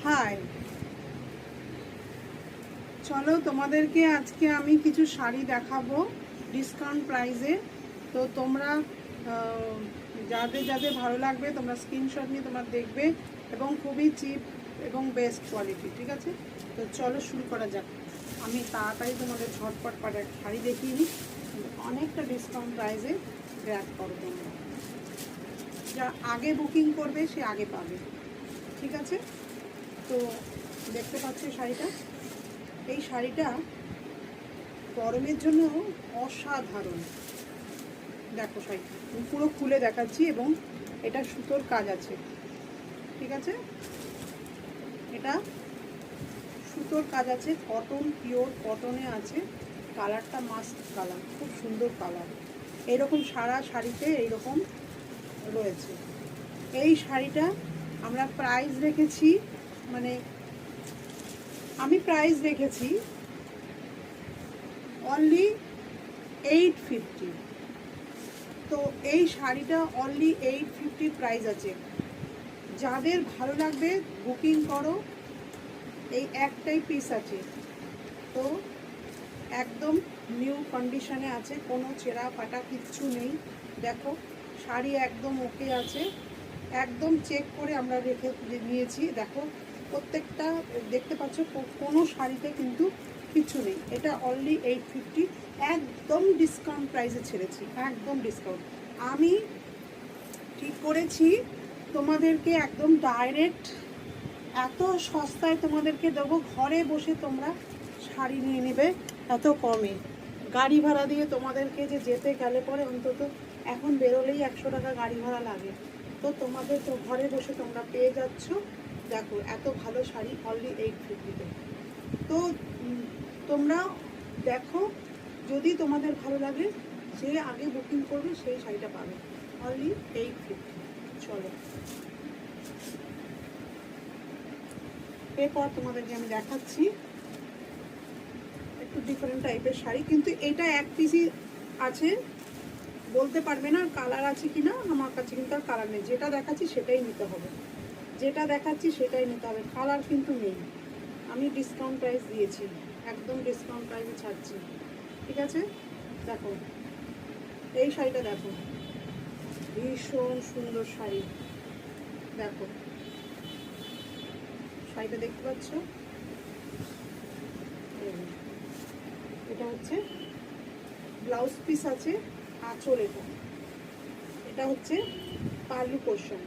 High, চলো তোমাদেরকে আজকে আমি কিছু শাড়ি দেখাবো ডিসকাউন্ট প্রাইসে। তো তোমরা যাদের যাদের ভালো লাগবে তোমরা স্ক্রিনশট নিয়ে তোমরা দেখবে, এবং খুবই চিপ এবং বেস্ট কোয়ালিটি। ঠিক আছে, তো চলো শুরু করা যাক। আমি তাড়াতাড়ি তোমাদের ঝটপট পাঠার শাড়ি দেখিয়ে নিই, অনেকটা ডিসকাউন্ট প্রাইসে গ্র্যাব করো। তোমরা যা আগে বুকিং করবে সে আগে পাবে। ঠিক আছে, তো দেখতে পাচ্ছি শাড়িটা। এই শাড়িটা গরমের জন্য অসাধারণ। দেখো শাড়িটা আমি পুরো খুলে দেখাচ্ছি, এবং এটা সুতোর কাজ আছে। ঠিক আছে, এটা সুতোর কাজ আছে, কটন, পিওর কটনে আছে। কালারটা মাস্ট কালার, খুব সুন্দর কালার। এইরকম সারা শাড়িতে এইরকম রয়েছে। এই শাড়িটা আমরা প্রাইস রেখেছি, মানে আমি প্রাইস রেখেছি অনলি 850। তো এই শাড়িটা অনলি 850 প্রাইস আছে। যাদের ভালো লাগবে বুকিং করো। এই একটাই পিস আছে, তো একদম নিউ কন্ডিশনে আছে, কোনো ছেঁড়া ফাটা কিচ্ছু নেই। দেখো শাড়ি একদম ওকে আছে, একদম চেক করে আমরা রেখে নিয়েছি। দেখো প্রত্যেকটা দেখতে পাচ্ছ, কোনো শাড়িতে কিন্তু কিছু নেই। এটা অনলি 850, একদম ডিসকাউন্ট প্রাইসে ছেড়েছি, একদম ডিসকাউন্ট। আমি ঠিক করেছি তোমাদেরকে একদম ডাইরেক্ট এত সস্তায় তোমাদেরকে দেবো, ঘরে বসে তোমরা শাড়ি নিয়ে নেবে এত কমে। গাড়ি ভাড়া দিয়ে তোমাদেরকে যে যেতে গেলে পরে অন্তত এখন বেরোলেই 100 টাকা গাড়ি ভাড়া লাগে, তো তোমাদের তো ঘরে বসে তোমরা পেয়ে যাচ্ছ। দেখো এত ভালো শাড়ি অনলি 850-তে। তো তোমরা দেখো, যদি তোমাদের ভালো লাগে যে আগে বুকিং করবে সেই শাড়িটা পাবে অনলি 850। চলো এরপর তোমাদেরকে আমি দেখাচ্ছি একটু ডিফারেন্ট টাইপের শাড়ি, কিন্তু এটা এক পিসই আছে, বলতে পারবে না কালার আছে কিনা। আমার কাছে কিন্তু আর কালার নেই, যেটা দেখাচ্ছি সেটাই নিতে হবে, যেটা দেখাচ্ছি সেটাই নিতে হবে, কালার কিন্তু নেই। আমি ডিসকাউন্ট প্রাইস দিয়েছি, একদম ডিসকাউন্ট প্রাইসে ছাড়ছি। ঠিক আছে, দেখো এই শাড়িটা দেখো, ভীষণ সুন্দর শাড়ি। দেখো শাড়িটা দেখতে পাচ্ছ, এটা হচ্ছে ব্লাউজ পিস আছে, আঁচল। এটা হচ্ছে পার্লি পোর্শন।